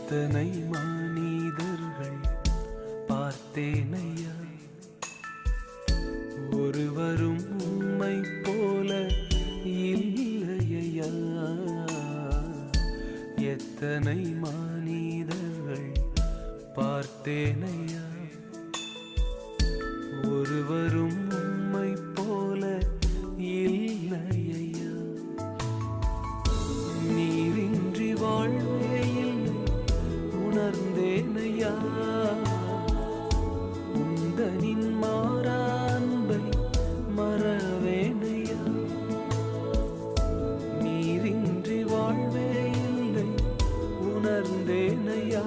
எத்தனை மனிதர்கள் பார்த்தேனையா, ஒருவரும் உம்மை போல இல்லையா. எத்தனை மனிதர்கள் பார்த்தேனையா, ஒருவரும் உம்மை போல இல்லையா. நீரின்றி வாழ்வே இல்லை உணர்ந்தேனையா, உந்தனின் மாறா அன்பை மறவேனையா. நீரின்றி வாழ்வே இல்லை உணர்ந்தேனையா,